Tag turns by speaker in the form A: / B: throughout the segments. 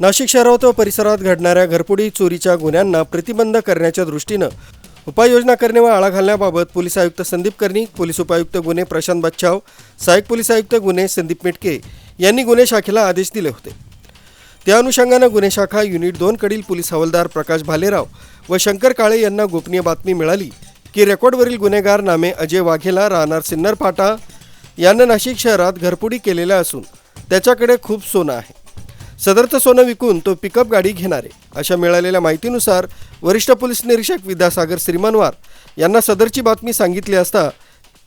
A: नाशिक शहरात व परिसरात घडणाऱ्या घरफोडी चोरीच्या गुन्ह्यांना प्रतिबंध करण्याच्या दृष्टीनं उपाययोजना करणे व आळा घालण्याबाबत पोलीस आयुक्त संदीप कर्णिक, पोलीस उपायुक्त गुन्हे प्रशांत बच्छाव, सहाय्यक पोलीस आयुक्त गुन्हे संदीप मेटके यांनी गुन्हे शाखेला आदेश दिले होते। त्या अनुषंगाने गुन्हे शाखा युनिट 2 कडील पोलीस हवालदार प्रकाश भालेराव व शंकर काळे यांना गोपनीय बातमी मिळाली की रेकॉर्डवरील गुन्हेगार नामे अजय वाघेला राहणार सिन्नर फाटा यानं नाशिक शहरात घरफोडी केलेल्या असून त्याच्याकडे खूप सोनं आहे। सदरचं सोनं विकून तो पिकअप गाडी घेणार आहे। अशा मिळालेल्या माहितीनुसार वरिष्ठ पोलीस निरीक्षक विद्यासागर श्रीमनवार यांना सदरची बातमी सांगितली असता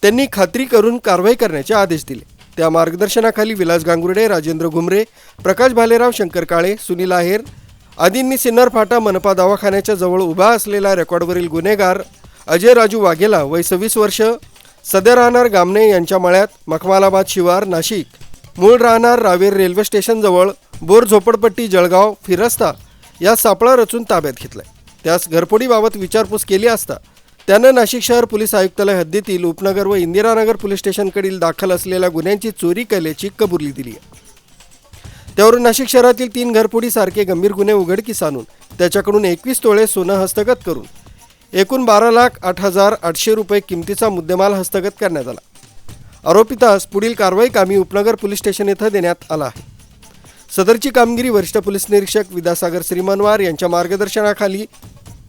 A: त्यांनी खात्री करून कारवाई करण्याचे आदेश दिले। त्या मार्गदर्शनाखाली विलास गांगुर्डे, राजेंद्र घुमरे, प्रकाश भालेराव, शंकर काळे, सुनील आहेर आदींनी सिन्नर फाटा मनपा दवाखान्याच्या जवळ उभा असलेला रेकॉर्डवरील गुन्हेगार अजय राजू वाघेला वय 26 वर्ष सध्या राहणार गामणे यांच्या मळ्यात मखमालाबाद शिवार नाशिक, मूळ राहणार रावेर रेल्वे स्टेशन जवळ बोर झोपडपट्टी जळगाव फिरस्ता या सापळा रचून ताब्यात घेतलाय। त्यास घरफोडीबाबत विचारपूस केली असता त्यानं नाशिक शहर पोलीस आयुक्तालय हद्दीतील उपनगर व इंदिरानगर पोलीस स्टेशनकडील दाखल असलेल्या गुन्ह्यांची चोरी केल्याची कबुली दिली आहे। त्यावरून नाशिक शहरातील 3 घरफोडीसारखे गंभीर गुन्हे उघडकीस आणून त्याच्याकडून 21 तोळे सोनं हस्तगत करून एकूण 12,08,800 रुपये किमतीचा मुद्देमाल हस्तगत करण्यात आला। आरोपितास पुढील कारवाई कामी उपनगर पोलीस स्टेशन येथे देण्यात आला आहे। सदरची कामगिरी वरिष्ठ पोलीस निरीक्षक विद्यासागर श्रीमनवार यांच्या मार्गदर्शनाखाली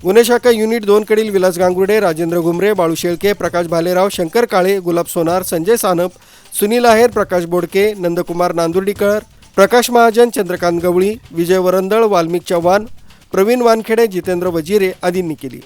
A: गुन्हे शाखा युनिट 2 कडील विलास गांगुर्डे, राजेंद्र घुमरे, बाळू शेळके, प्रकाश भालेराव, शंकर काळे, गुलाब सोनार, संजय सानप, सुनील आहेर, प्रकाश बोडके, नंदकुमार नांदुर्डीकर, प्रकाश महाजन, चंद्रकांत गवळी, विजय वरंदळ, वाल्मिक चव्हाण, प्रवीण वानखेडे, जितेंद्र वजिरे आदींनी केली।